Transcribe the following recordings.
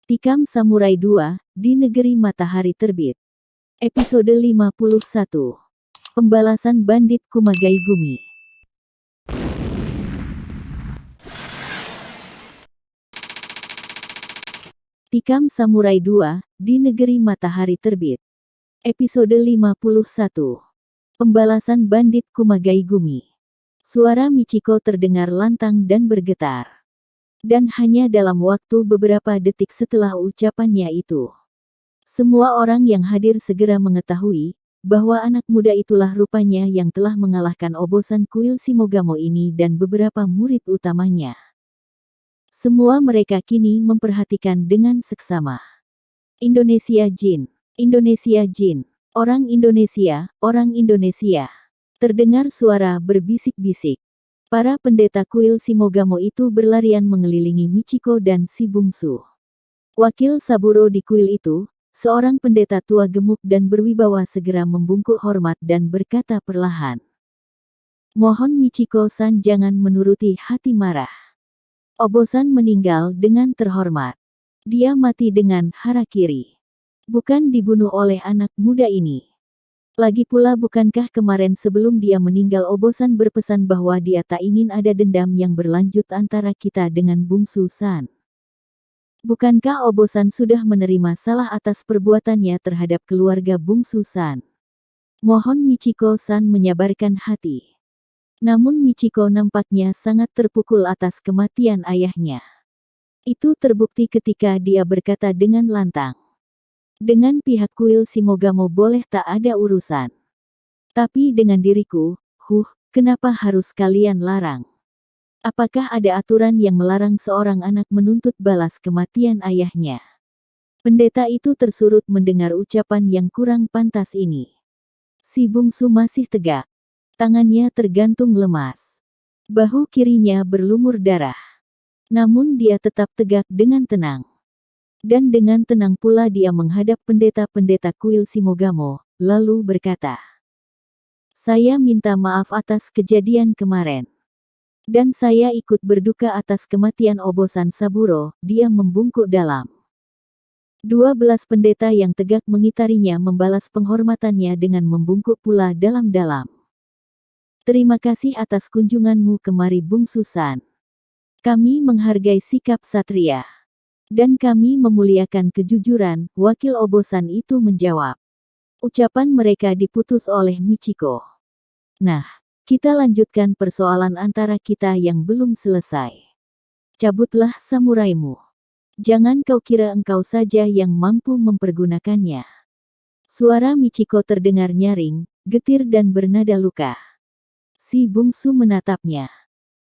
Tikam Samurai 2, di Negeri Matahari Terbit. Episode 51. Pembalasan Bandit Kumagai Gumi. Tikam Samurai 2, di Negeri Matahari Terbit. Episode 51. Pembalasan Bandit Kumagai Gumi. Suara Michiko terdengar lantang dan bergetar. Dan hanya dalam waktu beberapa detik setelah ucapannya itu, semua orang yang hadir segera mengetahui bahwa anak muda itulah rupanya yang telah mengalahkan obosan kuil Shimogamo ini dan beberapa murid utamanya. Semua mereka kini memperhatikan dengan seksama. Indonesia Jin, Indonesia Jin, orang Indonesia, orang Indonesia. Terdengar suara berbisik-bisik. Para pendeta kuil Shimogamo itu berlarian mengelilingi Michiko dan si bungsu. Wakil Saburo di kuil itu, seorang pendeta tua gemuk dan berwibawa, segera membungkuk hormat dan berkata perlahan, "Mohon Michiko-san jangan menuruti hati marah. Obosan meninggal dengan terhormat. Dia mati dengan harakiri. Bukan dibunuh oleh anak muda ini. Lagi pula bukankah kemarin sebelum dia meninggal obosan berpesan bahwa dia tak ingin ada dendam yang berlanjut antara kita dengan bungsu-san? Bukankah obosan sudah menerima salah atas perbuatannya terhadap keluarga bungsu-san? Mohon Michiko-san menyabarkan hati." Namun Michiko nampaknya sangat terpukul atas kematian ayahnya. Itu terbukti ketika dia berkata dengan lantang, "Dengan pihak kuil Shimogamo boleh tak ada urusan. Tapi dengan diriku, kenapa harus kalian larang? Apakah ada aturan yang melarang seorang anak menuntut balas kematian ayahnya?" Pendeta itu tersurut mendengar ucapan yang kurang pantas ini. Si bungsu masih tegak. Tangannya tergantung lemas. Bahu kirinya berlumur darah. Namun dia tetap tegak dengan tenang. Dan dengan tenang pula dia menghadap pendeta-pendeta kuil Shimogamo, lalu berkata, "Saya minta maaf atas kejadian kemarin. Dan saya ikut berduka atas kematian obosan Saburo." Dia membungkuk dalam. 12 pendeta yang tegak mengitarinya membalas penghormatannya dengan membungkuk pula dalam-dalam. "Terima kasih atas kunjunganmu kemari bungsu-san. Kami menghargai sikap satria. Dan kami memuliakan kejujuran," wakil obosan itu menjawab. Ucapan mereka diputus oleh Michiko. "Nah, kita lanjutkan persoalan antara kita yang belum selesai. Cabutlah samuraimu. Jangan kau kira engkau saja yang mampu mempergunakannya." Suara Michiko terdengar nyaring, getir dan bernada luka. Si bungsu menatapnya.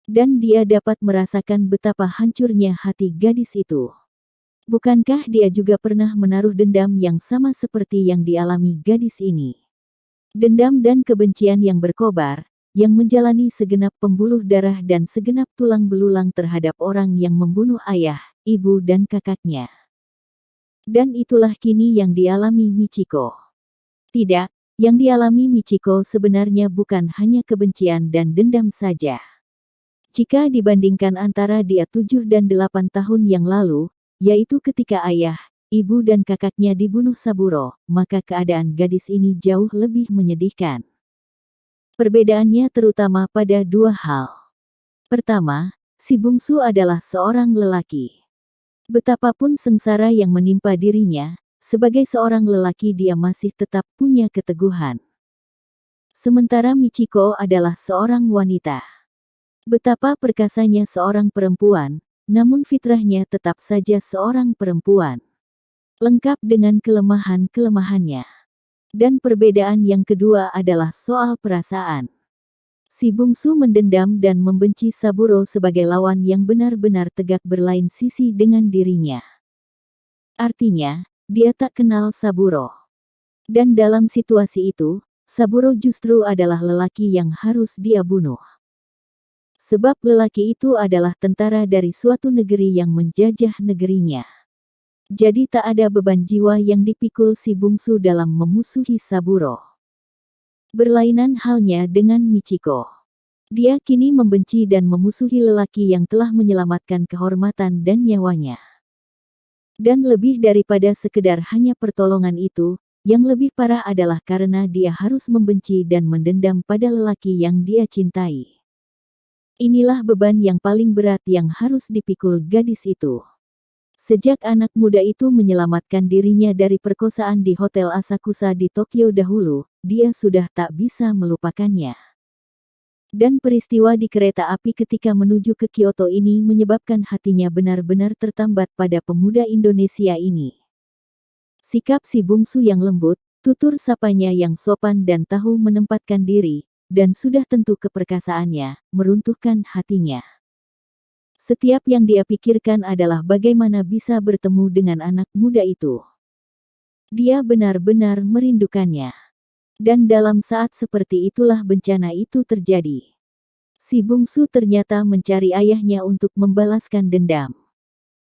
Dan dia dapat merasakan betapa hancurnya hati gadis itu. Bukankah dia juga pernah menaruh dendam yang sama seperti yang dialami gadis ini? Dendam dan kebencian yang berkobar, yang menjalani segenap pembuluh darah dan segenap tulang belulang terhadap orang yang membunuh ayah, ibu dan kakaknya. Dan itulah kini yang dialami Michiko. Tidak, yang dialami Michiko sebenarnya bukan hanya kebencian dan dendam saja. Jika dibandingkan antara dia 7 dan 8 tahun yang lalu, yaitu ketika ayah, ibu dan kakaknya dibunuh Saburo, maka keadaan gadis ini jauh lebih menyedihkan. Perbedaannya terutama pada dua hal. Pertama, si bungsu adalah seorang lelaki. Betapapun sengsara yang menimpa dirinya, sebagai seorang lelaki dia masih tetap punya keteguhan. Sementara Michiko adalah seorang wanita. Betapa perkasanya seorang perempuan, namun fitrahnya tetap saja seorang perempuan. Lengkap dengan kelemahan-kelemahannya. Dan perbedaan yang kedua adalah soal perasaan. Si bungsu mendendam dan membenci Saburo sebagai lawan yang benar-benar tegak berlain sisi dengan dirinya. Artinya, dia tak kenal Saburo. Dan dalam situasi itu, Saburo justru adalah lelaki yang harus dia bunuh. Sebab lelaki itu adalah tentara dari suatu negeri yang menjajah negerinya. Jadi tak ada beban jiwa yang dipikul si bungsu dalam memusuhi Saburo. Berlainan halnya dengan Michiko. Dia kini membenci dan memusuhi lelaki yang telah menyelamatkan kehormatan dan nyawanya. Dan lebih daripada sekedar hanya pertolongan itu, yang lebih parah adalah karena dia harus membenci dan mendendam pada lelaki yang dia cintai. Inilah beban yang paling berat yang harus dipikul gadis itu. Sejak anak muda itu menyelamatkan dirinya dari perkosaan di Hotel Asakusa di Tokyo dahulu, dia sudah tak bisa melupakannya. Dan peristiwa di kereta api ketika menuju ke Kyoto ini menyebabkan hatinya benar-benar tertambat pada pemuda Indonesia ini. Sikap si bungsu yang lembut, tutur sapanya yang sopan dan tahu menempatkan diri, dan sudah tentu keperkasaannya, meruntuhkan hatinya. Setiap yang dia pikirkan adalah bagaimana bisa bertemu dengan anak muda itu. Dia benar-benar merindukannya. Dan dalam saat seperti itulah bencana itu terjadi. Si bungsu ternyata mencari ayahnya untuk membalaskan dendam.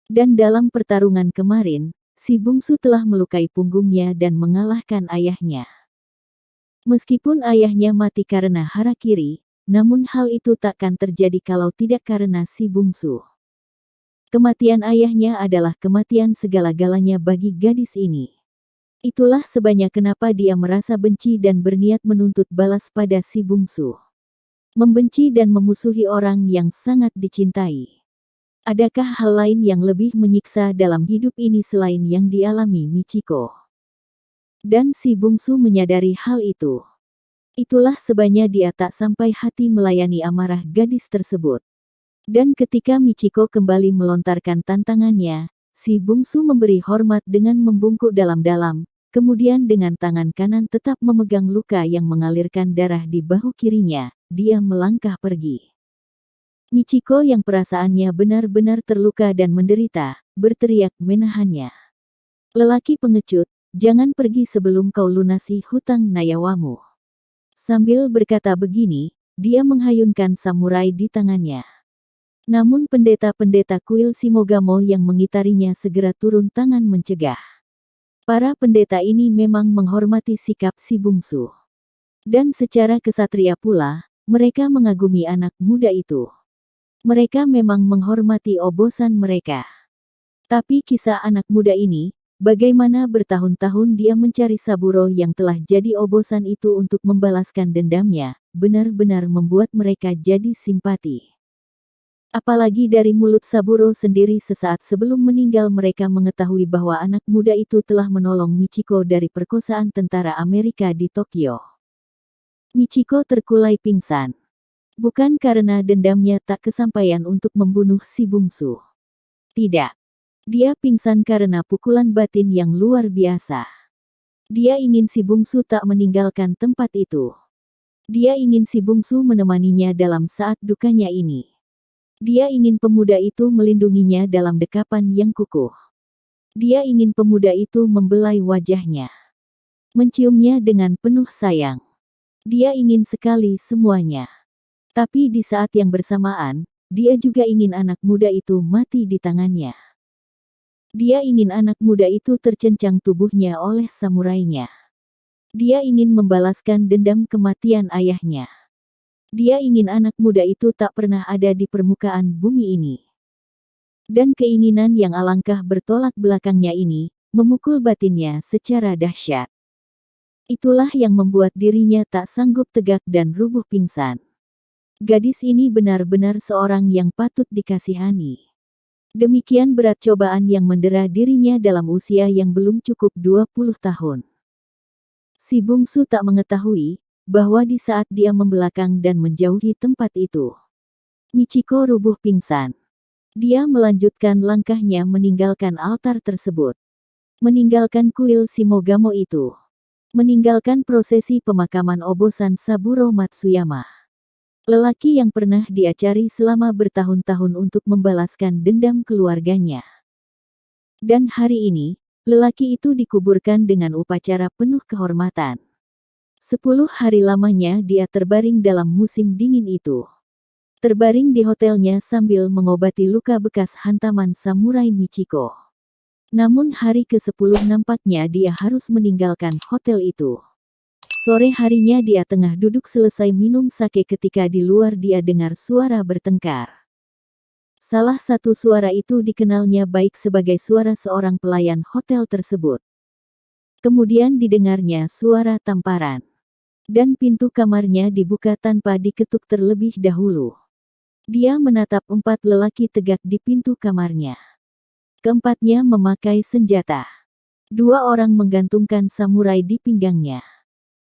Dan dalam pertarungan kemarin, si bungsu telah melukai punggungnya dan mengalahkan ayahnya. Meskipun ayahnya mati karena harakiri, namun hal itu takkan terjadi kalau tidak karena si bungsu. Kematian ayahnya adalah kematian segala-galanya bagi gadis ini. Itulah sebabnya kenapa dia merasa benci dan berniat menuntut balas pada si bungsu. Membenci dan memusuhi orang yang sangat dicintai. Adakah hal lain yang lebih menyiksa dalam hidup ini selain yang dialami Michiko? Dan si bungsu menyadari hal itu. Itulah sebabnya dia tak sampai hati melayani amarah gadis tersebut. Dan ketika Michiko kembali melontarkan tantangannya, si bungsu memberi hormat dengan membungkuk dalam-dalam, kemudian dengan tangan kanan tetap memegang luka yang mengalirkan darah di bahu kirinya, dia melangkah pergi. Michiko yang perasaannya benar-benar terluka dan menderita, berteriak menahannya. Lelaki pengecut, jangan pergi sebelum kau lunasi hutang nayawamu. Sambil berkata begini, dia menghayunkan samurai di tangannya. Namun pendeta-pendeta kuil Shimogamo yang mengitarinya segera turun tangan mencegah. Para pendeta ini memang menghormati sikap si bungsu. Dan secara kesatria pula, mereka mengagumi anak muda itu. Mereka memang menghormati obosan mereka. Tapi kisah anak muda ini, bagaimana bertahun-tahun dia mencari Saburo yang telah jadi obosan itu untuk membalaskan dendamnya, benar-benar membuat mereka jadi simpati. Apalagi dari mulut Saburo sendiri sesaat sebelum meninggal mereka mengetahui bahwa anak muda itu telah menolong Michiko dari perkosaan tentara Amerika di Tokyo. Michiko terkulai pingsan. Bukan karena dendamnya tak kesampaian untuk membunuh si bungsu. Tidak. Dia pingsan karena pukulan batin yang luar biasa. Dia ingin si bungsu tak meninggalkan tempat itu. Dia ingin si bungsu menemaninya dalam saat dukanya ini. Dia ingin pemuda itu melindunginya dalam dekapan yang kukuh. Dia ingin pemuda itu membelai wajahnya. Menciumnya dengan penuh sayang. Dia ingin sekali semuanya. Tapi di saat yang bersamaan, dia juga ingin anak muda itu mati di tangannya. Dia ingin anak muda itu tercencang tubuhnya oleh samurainya. Dia ingin membalaskan dendam kematian ayahnya. Dia ingin anak muda itu tak pernah ada di permukaan bumi ini. Dan keinginan yang alangkah bertolak belakangnya ini, memukul batinnya secara dahsyat. Itulah yang membuat dirinya tak sanggup tegak dan rubuh pingsan. Gadis ini benar-benar seorang yang patut dikasihani. Demikian berat cobaan yang mendera dirinya dalam usia yang belum cukup 20 tahun. Si bungsu tak mengetahui bahwa di saat dia membelakang dan menjauhi tempat itu, Michiko rubuh pingsan. Dia melanjutkan langkahnya meninggalkan altar tersebut. Meninggalkan kuil Shimogamo itu. Meninggalkan prosesi pemakaman obosan Saburo Matsuyama. Lelaki yang pernah dia cari selama bertahun-tahun untuk membalaskan dendam keluarganya. Dan hari ini, lelaki itu dikuburkan dengan upacara penuh kehormatan. 10 hari lamanya dia terbaring dalam musim dingin itu. Terbaring di hotelnya sambil mengobati luka bekas hantaman samurai Michiko. Namun hari ke-10 nampaknya dia harus meninggalkan hotel itu. Sore harinya dia tengah duduk selesai minum sake ketika di luar dia dengar suara bertengkar. Salah satu suara itu dikenalnya baik sebagai suara seorang pelayan hotel tersebut. Kemudian didengarnya suara tamparan. Dan pintu kamarnya dibuka tanpa diketuk terlebih dahulu. Dia menatap 4 lelaki tegak di pintu kamarnya. Keempatnya memakai senjata. 2 orang menggantungkan samurai di pinggangnya.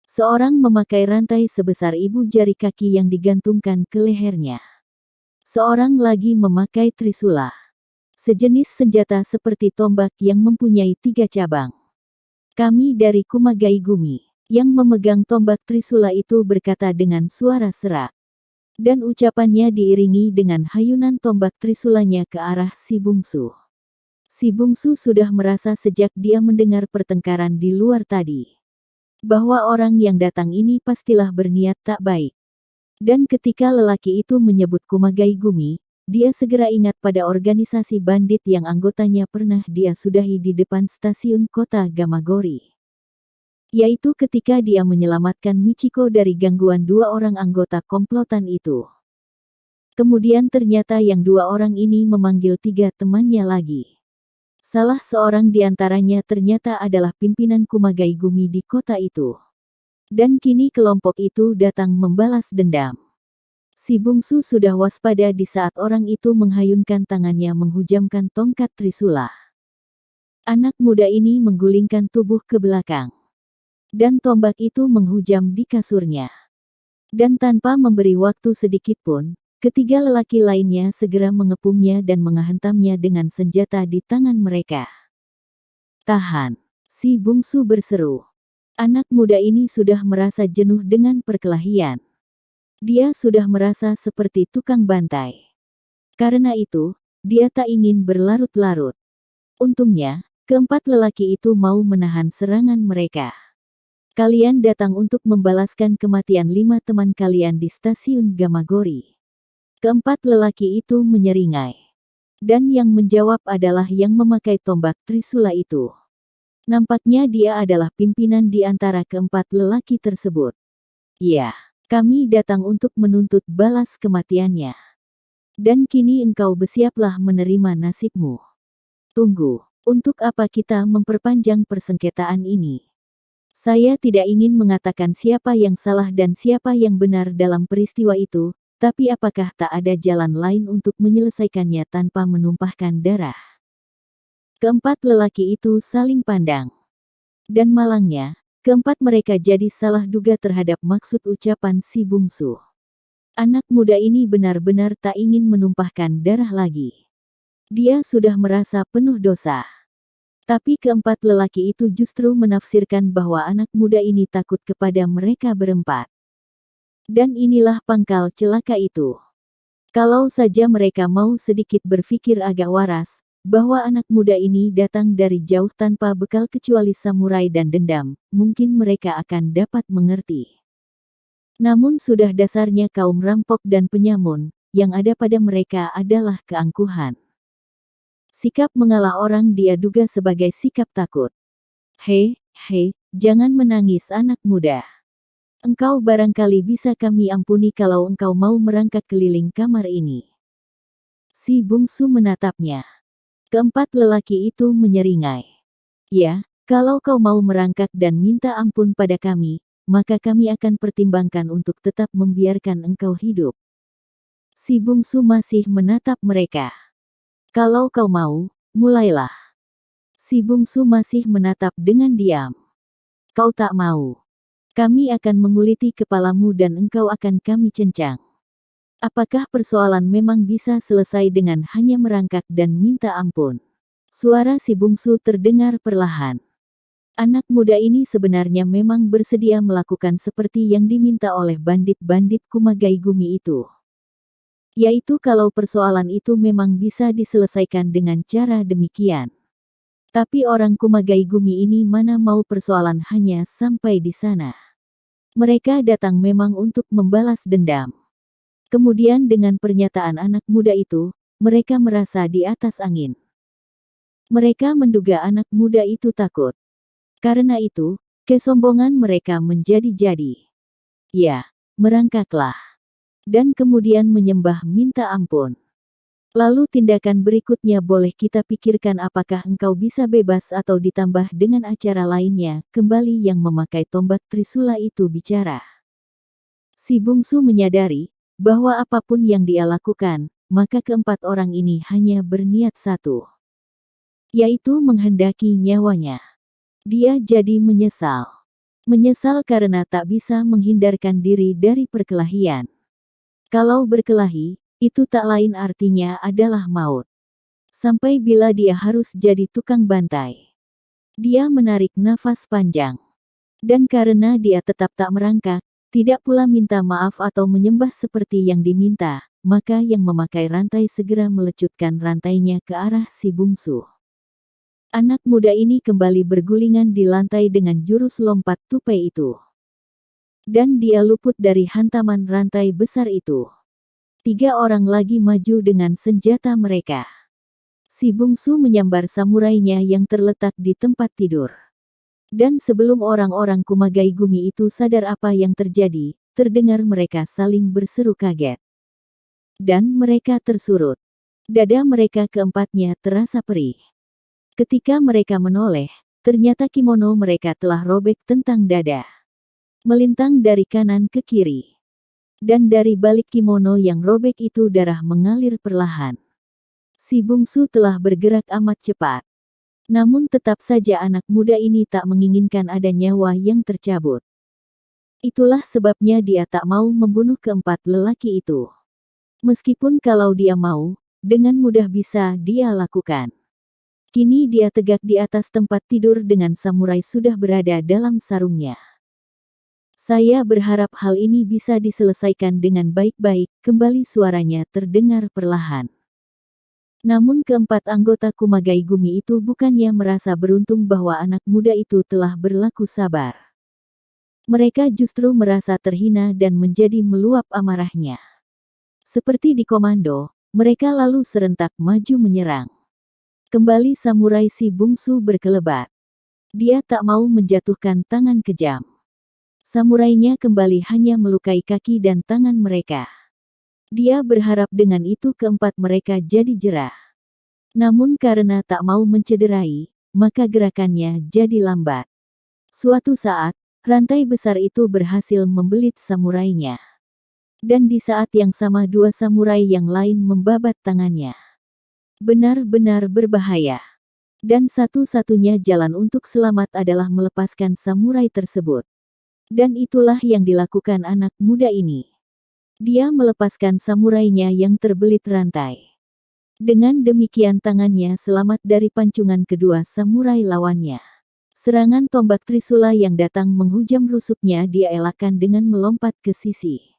Seorang memakai rantai sebesar ibu jari kaki yang digantungkan ke lehernya. Seorang lagi memakai trisula. Sejenis senjata seperti tombak yang mempunyai 3 cabang. Kami dari Kumagai Gumi. Yang memegang tombak trisula itu berkata dengan suara serak. Dan ucapannya diiringi dengan hayunan tombak trisulanya ke arah si bungsu. Si bungsu sudah merasa sejak dia mendengar pertengkaran di luar tadi, bahwa orang yang datang ini pastilah berniat tak baik. Dan ketika lelaki itu menyebut Kumagai Gumi, dia segera ingat pada organisasi bandit yang anggotanya pernah dia sudahi di depan stasiun kota Gamagori. Yaitu ketika dia menyelamatkan Michiko dari gangguan 2 orang anggota komplotan itu. Kemudian ternyata yang 2 orang ini memanggil 3 temannya lagi. Salah seorang di antaranya ternyata adalah pimpinan Kumagai Gumi di kota itu. Dan kini kelompok itu datang membalas dendam. Si bungsu sudah waspada di saat orang itu menghayunkan tangannya menghujamkan tongkat trisula. Anak muda ini menggulingkan tubuh ke belakang. Dan tombak itu menghujam di kasurnya. Dan tanpa memberi waktu sedikit pun, ketiga lelaki lainnya segera mengepungnya dan menghantamnya dengan senjata di tangan mereka. Tahan! Si bungsu berseru. Anak muda ini sudah merasa jenuh dengan perkelahian. Dia sudah merasa seperti tukang bantai. Karena itu, dia tak ingin berlarut-larut. Untungnya, keempat lelaki itu mau menahan serangan mereka. Kalian datang untuk membalaskan kematian 5 teman kalian di stasiun Gamagori. Keempat lelaki itu menyeringai. Dan yang menjawab adalah yang memakai tombak trisula itu. Nampaknya dia adalah pimpinan di antara keempat lelaki tersebut. Ya, kami datang untuk menuntut balas kematiannya. Dan kini engkau bersiaplah menerima nasibmu. Tunggu, untuk apa kita memperpanjang persengketaan ini? Saya tidak ingin mengatakan siapa yang salah dan siapa yang benar dalam peristiwa itu, tapi apakah tak ada jalan lain untuk menyelesaikannya tanpa menumpahkan darah? Keempat lelaki itu saling pandang. Dan malangnya, keempat mereka jadi salah duga terhadap maksud ucapan si bungsu. Anak muda ini benar-benar tak ingin menumpahkan darah lagi. Dia sudah merasa penuh dosa. Tapi keempat lelaki itu justru menafsirkan bahwa anak muda ini takut kepada mereka berempat. Dan inilah pangkal celaka itu. Kalau saja mereka mau sedikit berpikir agak waras, bahwa anak muda ini datang dari jauh tanpa bekal kecuali samurai dan dendam, mungkin mereka akan dapat mengerti. Namun sudah dasarnya kaum rampok dan penyamun, yang ada pada mereka adalah keangkuhan. Sikap mengalah orang dia duga sebagai sikap takut. Hei, jangan menangis anak muda. Engkau barangkali bisa kami ampuni kalau engkau mau merangkak keliling kamar ini. Si bungsu menatapnya. Keempat lelaki itu menyeringai. Ya, kalau kau mau merangkak dan minta ampun pada kami, maka kami akan pertimbangkan untuk tetap membiarkan engkau hidup. Si bungsu masih menatap mereka. Kalau kau mau, mulailah. Si bungsu masih menatap dengan diam. Kau tak mau. Kami akan menguliti kepalamu dan engkau akan kami cencang. Apakah persoalan memang bisa selesai dengan hanya merangkak dan minta ampun? Suara si bungsu terdengar perlahan. Anak muda ini sebenarnya memang bersedia melakukan seperti yang diminta oleh bandit-bandit Kumagai Gumi itu. Yaitu kalau persoalan itu memang bisa diselesaikan dengan cara demikian. Tapi orang Kumagai Gumi ini mana mau persoalan hanya sampai di sana. Mereka datang memang untuk membalas dendam. Kemudian dengan pernyataan anak muda itu, mereka merasa di atas angin. Mereka menduga anak muda itu takut. Karena itu, kesombongan mereka menjadi-jadi. Ya, merangkaklah. Dan kemudian menyembah minta ampun. Lalu tindakan berikutnya boleh kita pikirkan, apakah engkau bisa bebas atau ditambah dengan acara lainnya. Kembali yang memakai tombak Trisula itu bicara. Si bungsu menyadari bahwa apapun yang dia lakukan, maka keempat orang ini hanya berniat satu, yaitu menghendaki nyawanya. Dia jadi menyesal. Menyesal karena tak bisa menghindarkan diri dari perkelahian. Kalau berkelahi, itu tak lain artinya adalah maut. Sampai bila dia harus jadi tukang bantai. Dia menarik nafas panjang. Dan karena dia tetap tak merangkak, tidak pula minta maaf atau menyembah seperti yang diminta, maka yang memakai rantai segera melecutkan rantainya ke arah si bungsu. Anak muda ini kembali bergulingan di lantai dengan jurus lompat tupai itu. Dan dia luput dari hantaman rantai besar itu. 3 orang lagi maju dengan senjata mereka. Si bungsu menyambar samurainya yang terletak di tempat tidur. Dan sebelum orang-orang Kumagai Gumi itu sadar apa yang terjadi, terdengar mereka saling berseru kaget. Dan mereka tersurut. Dada mereka keempatnya terasa perih. Ketika mereka menoleh, ternyata kimono mereka telah robek tentang dada. Melintang dari kanan ke kiri. Dan dari balik kimono yang robek itu darah mengalir perlahan. Si bungsu telah bergerak amat cepat. Namun tetap saja anak muda ini tak menginginkan ada nyawa yang tercabut. Itulah sebabnya dia tak mau membunuh keempat lelaki itu. Meskipun kalau dia mau, dengan mudah bisa dia lakukan. Kini dia tegak di atas tempat tidur dengan samurai sudah berada dalam sarungnya. Saya berharap hal ini bisa diselesaikan dengan baik-baik, kembali suaranya terdengar perlahan. Namun keempat anggota Kumagai Gumi itu bukannya merasa beruntung bahwa anak muda itu telah berlaku sabar. Mereka justru merasa terhina dan menjadi meluap amarahnya. Seperti di komando, mereka lalu serentak maju menyerang. Kembali samurai si bungsu berkelebat. Dia tak mau menjatuhkan tangan kejam. Samurainya kembali hanya melukai kaki dan tangan mereka. Dia berharap dengan itu keempat mereka jadi jerah. Namun karena tak mau mencederai, maka gerakannya jadi lambat. Suatu saat, rantai besar itu berhasil membelit samurainya. Dan di saat yang sama 2 samurai yang lain membabat tangannya. Benar-benar berbahaya. Dan satu-satunya jalan untuk selamat adalah melepaskan samurai tersebut. Dan itulah yang dilakukan anak muda ini. Dia melepaskan samurainya yang terbelit rantai. Dengan demikian tangannya selamat dari pancungan kedua samurai lawannya. Serangan tombak Trisula yang datang menghujam rusuknya dia elakkan dengan melompat ke sisi.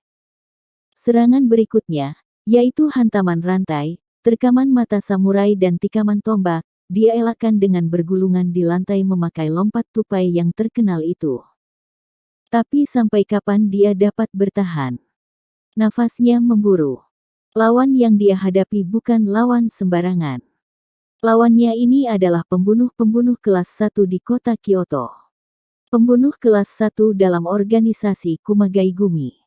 Serangan berikutnya, yaitu hantaman rantai, terkaman mata samurai dan tikaman tombak, dia elakkan dengan bergulungan di lantai memakai lompat tupai yang terkenal itu. Tapi sampai kapan dia dapat bertahan? Nafasnya memburu. Lawan yang dia hadapi bukan lawan sembarangan. Lawannya ini adalah pembunuh-pembunuh kelas 1 di kota Kyoto. Pembunuh kelas 1 dalam organisasi Kumagai Gumi.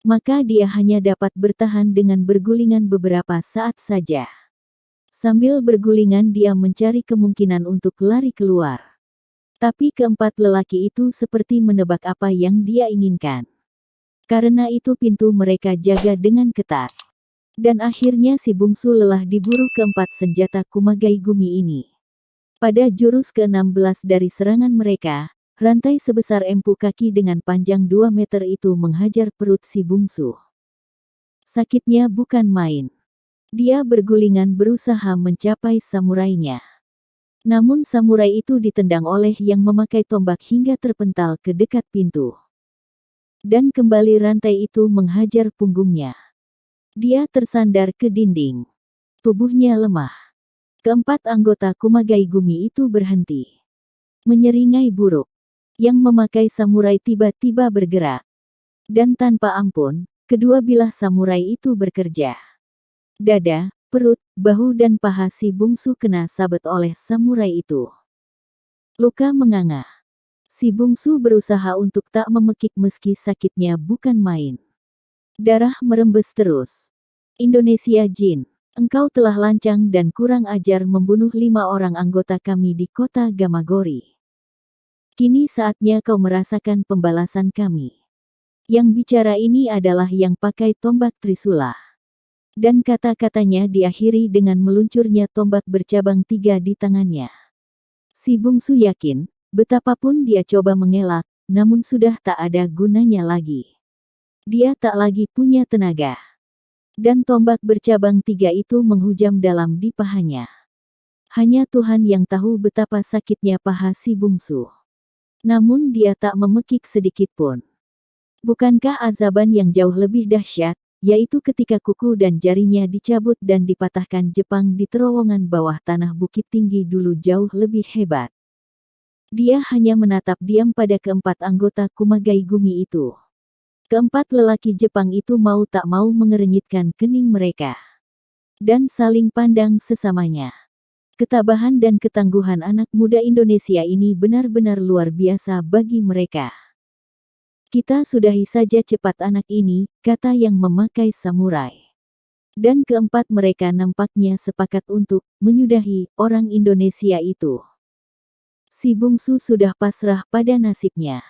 Maka dia hanya dapat bertahan dengan bergulingan beberapa saat saja. Sambil bergulingan dia mencari kemungkinan untuk lari keluar. Tapi keempat lelaki itu seperti menebak apa yang dia inginkan. Karena itu pintu mereka jaga dengan ketat. Dan akhirnya si bungsu lelah diburu keempat senjata Kumagai Gumi ini. Pada jurus ke-16 dari serangan mereka, rantai sebesar empu kaki dengan panjang 2 meter itu menghajar perut si bungsu. Sakitnya bukan main. Dia bergulingan berusaha mencapai samurainya. Namun samurai itu ditendang oleh yang memakai tombak hingga terpental ke dekat pintu. Dan kembali rantai itu menghajar punggungnya. Dia tersandar ke dinding. Tubuhnya lemah. Keempat anggota Kumagai Gumi itu berhenti. Menyeringai buruk. Yang memakai samurai tiba-tiba bergerak. Dan tanpa ampun, kedua bilah samurai itu bekerja. Dada, perut, bahu dan paha si bungsu kena sabet oleh samurai itu. Luka menganga. Si bungsu berusaha untuk tak memekik meski sakitnya bukan main. Darah merembes terus. Indonesia Jin. Engkau telah lancang dan kurang ajar membunuh 5 orang anggota kami di kota Gamagori. Kini saatnya kau merasakan pembalasan kami. Yang bicara ini adalah yang pakai tombak Trisula. Dan kata-katanya diakhiri dengan meluncurnya tombak bercabang 3 di tangannya. Si bungsu yakin, betapapun dia coba mengelak, namun sudah tak ada gunanya lagi. Dia tak lagi punya tenaga. Dan tombak bercabang 3 itu menghujam dalam di pahanya. Hanya Tuhan yang tahu betapa sakitnya paha si bungsu. Namun dia tak memekik sedikit pun. Bukankah azaban yang jauh lebih dahsyat, yaitu ketika kuku dan jarinya dicabut dan dipatahkan Jepang di terowongan bawah tanah Bukit Tinggi dulu jauh lebih hebat. Dia hanya menatap diam pada keempat anggota Kumagai Gumi itu. Keempat lelaki Jepang itu mau tak mau mengerenyitkan kening mereka. Dan saling pandang sesamanya. Ketabahan dan ketangguhan anak muda Indonesia ini benar-benar luar biasa bagi mereka. Kita sudahi saja cepat anak ini, kata yang memakai samurai. Dan keempat mereka nampaknya sepakat untuk menyudahi orang Indonesia itu. Si bungsu sudah pasrah pada nasibnya.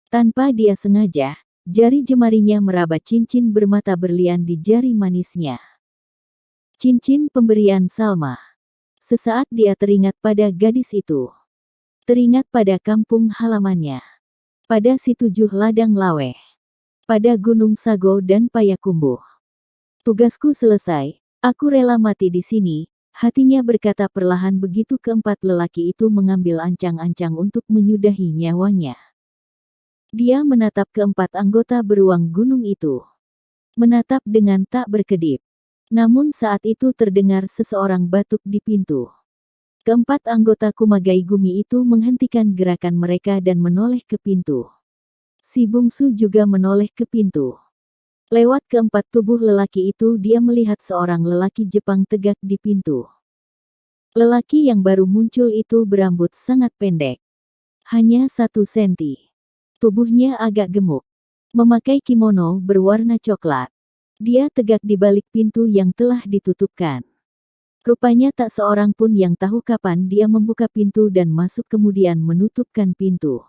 Tanpa dia sengaja, jari jemarinya meraba cincin bermata berlian di jari manisnya. Cincin pemberian Salma. Sesaat dia teringat pada gadis itu. Teringat pada kampung halamannya. Pada si 7 ladang laweh. Pada Gunung Sago dan Payakumbuh. Tugasku selesai, aku rela mati di sini, hatinya berkata perlahan begitu keempat lelaki itu mengambil ancang-ancang untuk menyudahi nyawanya. Dia menatap keempat anggota beruang gunung itu. Menatap dengan tak berkedip. Namun saat itu terdengar seseorang batuk di pintu. Keempat anggota Kumagai Gumi itu menghentikan gerakan mereka dan menoleh ke pintu. Si bungsu juga menoleh ke pintu. Lewat keempat tubuh lelaki itu dia melihat seorang lelaki Jepang tegak di pintu. Lelaki yang baru muncul itu berambut sangat pendek. Hanya 1 senti. Tubuhnya agak gemuk. Memakai kimono berwarna coklat. Dia tegak di balik pintu yang telah ditutupkan. Rupanya tak seorang pun yang tahu kapan dia membuka pintu dan masuk kemudian menutupkan pintu.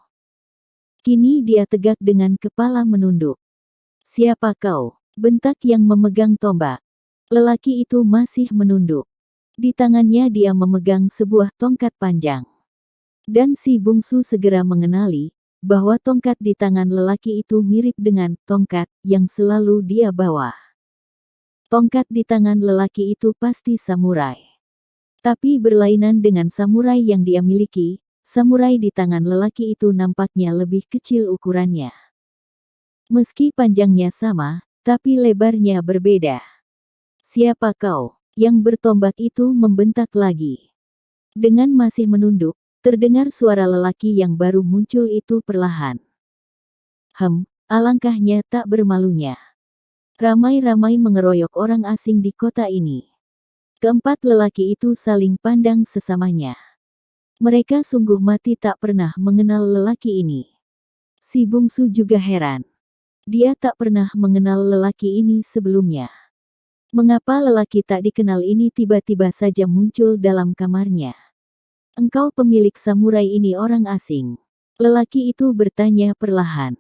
Kini dia tegak dengan kepala menunduk. Siapa kau? Bentak yang memegang tombak. Lelaki itu masih menunduk. Di tangannya dia memegang sebuah tongkat panjang. Dan si bungsu segera mengenali bahwa tongkat di tangan lelaki itu mirip dengan tongkat yang selalu dia bawa. Tongkat di tangan lelaki itu pasti samurai. Tapi berlainan dengan samurai yang dia miliki, samurai di tangan lelaki itu nampaknya lebih kecil ukurannya. Meski panjangnya sama, tapi lebarnya berbeda. Siapa kau? Yang bertombak itu membentak lagi. Dengan masih menunduk, terdengar suara lelaki yang baru muncul itu perlahan. Alangkahnya tak bermalunya. Ramai-ramai mengeroyok orang asing di kota ini. Keempat lelaki itu saling pandang sesamanya. Mereka sungguh mati tak pernah mengenal lelaki ini. Si bungsu juga heran. Dia tak pernah mengenal lelaki ini sebelumnya. Mengapa lelaki tak dikenal ini tiba-tiba saja muncul dalam kamarnya? Engkau pemilik samurai ini orang asing. Lelaki itu bertanya perlahan.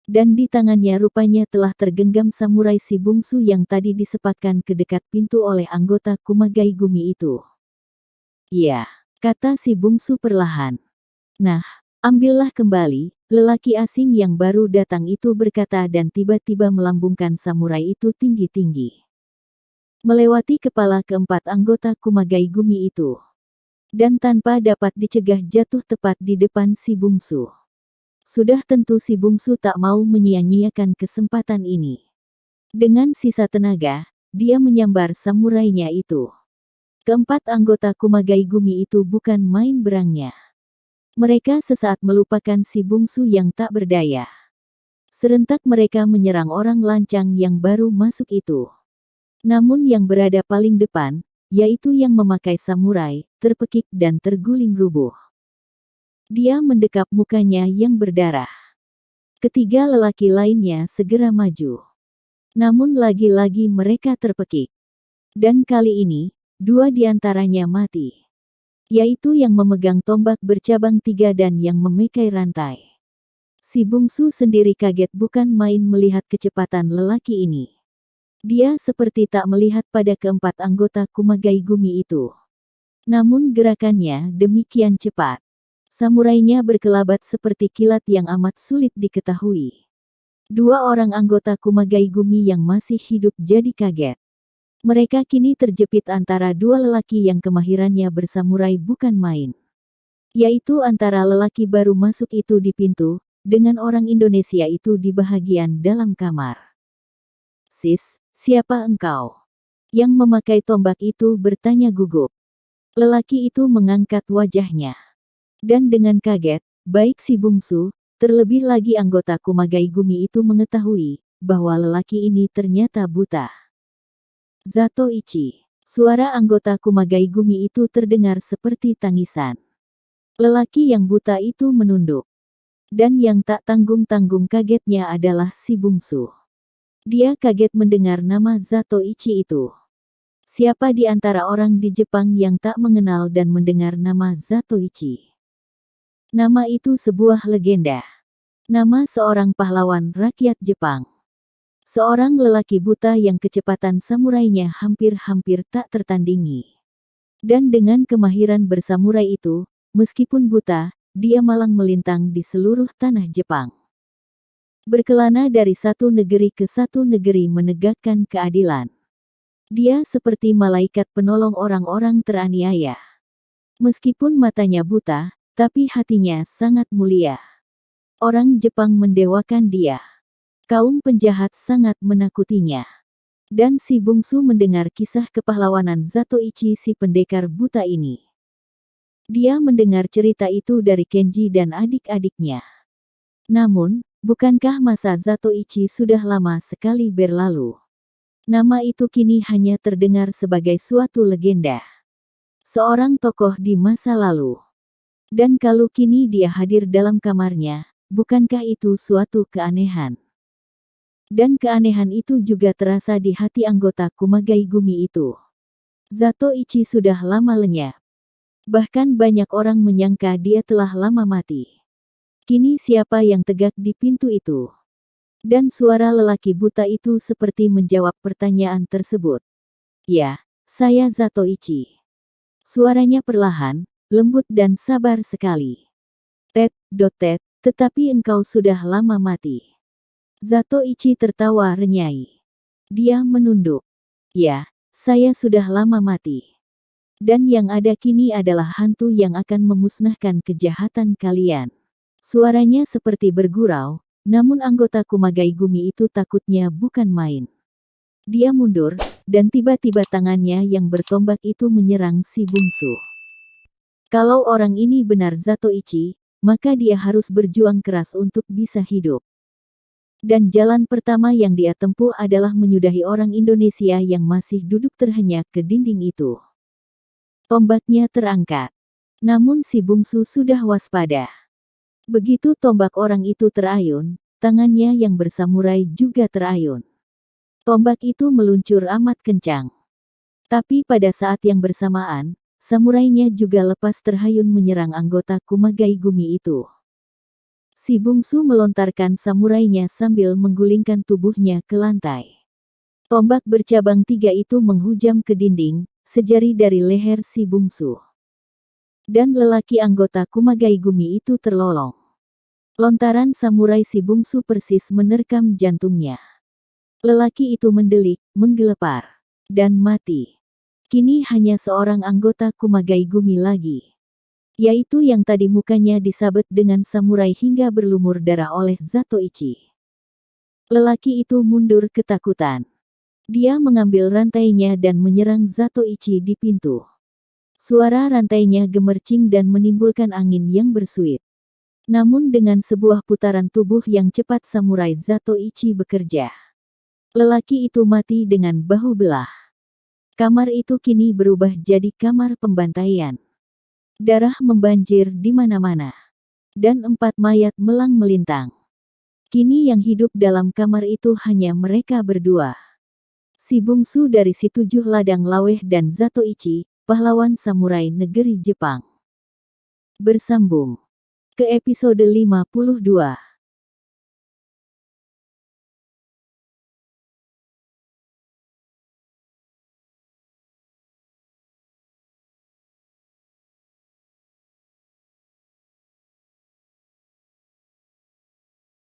Dan di tangannya rupanya telah tergenggam samurai si bungsu yang tadi disepakkan ke dekat pintu oleh anggota Kumagai Gumi itu. Iya, kata si bungsu perlahan. Nah, ambillah kembali, lelaki asing yang baru datang itu berkata dan tiba-tiba melambungkan samurai itu tinggi-tinggi. Melewati kepala keempat anggota Kumagai Gumi itu. Dan tanpa dapat dicegah jatuh tepat di depan si bungsu. Sudah tentu si bungsu tak mau menyia-nyiakan kesempatan ini. Dengan sisa tenaga, dia menyambar samurainya itu. Keempat anggota Kumagai Gumi itu bukan main berangnya. Mereka sesaat melupakan si bungsu yang tak berdaya. Serentak mereka menyerang orang lancang yang baru masuk itu. Namun yang berada paling depan, yaitu yang memakai samurai, terpekik dan terguling rubuh. Dia mendekap mukanya yang berdarah. Ketiga lelaki lainnya segera maju. Namun lagi-lagi mereka terpekik. Dan kali ini, dua di antaranya mati. Yaitu yang memegang tombak bercabang 3 dan yang memakai rantai. Si bungsu sendiri kaget bukan main melihat kecepatan lelaki ini. Dia seperti tak melihat pada keempat anggota Kumagai Gumi itu. Namun gerakannya demikian cepat. Samurainya berkelabat seperti kilat yang amat sulit diketahui. Dua orang anggota Kumagai Gumi yang masih hidup jadi kaget. Mereka kini terjepit antara dua lelaki yang kemahirannya bersamurai bukan main. Yaitu antara lelaki baru masuk itu di pintu, dengan orang Indonesia itu di bahagian dalam kamar. "Sis, siapa engkau?" Yang memakai tombak itu bertanya gugup. Lelaki itu mengangkat wajahnya. Dan dengan kaget, baik si bungsu, terlebih lagi anggota Kumagai Gumi itu mengetahui, bahwa lelaki ini ternyata buta. "Zatoichi." Suara anggota Kumagai Gumi itu terdengar seperti tangisan. Lelaki yang buta itu menunduk. Dan yang tak tanggung-tanggung kagetnya adalah si bungsu. Dia kaget mendengar nama Zatoichi itu. Siapa di antara orang di Jepang yang tak mengenal dan mendengar nama Zatoichi? Nama itu sebuah legenda. Nama seorang pahlawan rakyat Jepang. Seorang lelaki buta yang kecepatan samurainya hampir-hampir tak tertandingi. Dan dengan kemahiran bersamurai itu, meskipun buta, dia malang melintang di seluruh tanah Jepang. Berkelana dari satu negeri ke satu negeri menegakkan keadilan. Dia seperti malaikat penolong orang-orang teraniaya. Meskipun matanya buta, tapi hatinya sangat mulia. Orang Jepang mendewakan dia. Kaum penjahat sangat menakutinya. Dan si bungsu mendengar kisah kepahlawanan Zatoichi si pendekar buta ini. Dia mendengar cerita itu dari Kenji dan adik-adiknya. Namun, bukankah masa Zatoichi sudah lama sekali berlalu? Nama itu kini hanya terdengar sebagai suatu legenda. Seorang tokoh di masa lalu. Dan kalau kini dia hadir dalam kamarnya, bukankah itu suatu keanehan? Dan keanehan itu juga terasa di hati anggota Kumagai Gumi itu. Zatoichi sudah lama lenyap. Bahkan banyak orang menyangka dia telah lama mati. Kini siapa yang tegak di pintu itu? Dan suara lelaki buta itu seperti menjawab pertanyaan tersebut. "Ya, saya Zatoichi." Suaranya perlahan, lembut dan sabar sekali. Tetapi engkau sudah lama mati." Zatoichi tertawa renyai. Dia menunduk. "Ya, saya sudah lama mati. Dan yang ada kini adalah hantu yang akan memusnahkan kejahatan kalian." Suaranya seperti bergurau, namun anggota Kumagai Gumi itu takutnya bukan main. Dia mundur, dan tiba-tiba tangannya yang bertombak itu menyerang si bungsu. Kalau orang ini benar Zatoichi, maka dia harus berjuang keras untuk bisa hidup. Dan jalan pertama yang dia tempuh adalah menyudahi orang Indonesia yang masih duduk terhenyak ke dinding itu. Tombaknya terangkat. Namun si bungsu sudah waspada. Begitu tombak orang itu terayun, tangannya yang bersamurai juga terayun. Tombak itu meluncur amat kencang. Tapi pada saat yang bersamaan, samurainya juga lepas terhayun menyerang anggota Kumagai Gumi itu. Si bungsu melontarkan samurainya sambil menggulingkan tubuhnya ke lantai. Tombak bercabang 3 itu menghujam ke dinding, sejari dari leher si bungsu. Dan lelaki anggota Kumagai Gumi itu terlolong. Lontaran samurai si bungsu persis menerkam jantungnya. Lelaki itu mendelik, menggelepar, dan mati. Kini hanya seorang anggota Kumagai Gumi lagi. Yaitu yang tadi mukanya disabet dengan samurai hingga berlumur darah oleh Zatoichi. Lelaki itu mundur ketakutan. Dia mengambil rantainya dan menyerang Zatoichi di pintu. Suara rantainya gemercing dan menimbulkan angin yang bersuit. Namun dengan sebuah putaran tubuh yang cepat samurai Zatoichi bekerja. Lelaki itu mati dengan bahu belah. Kamar itu kini berubah jadi kamar pembantaian. Darah membanjir di mana-mana. Dan 4 mayat melang melintang. Kini yang hidup dalam kamar itu hanya mereka berdua. Si bungsu dari si tujuh ladang laweh dan Zatoichi, pahlawan samurai negeri Jepang. Bersambung ke episode 52.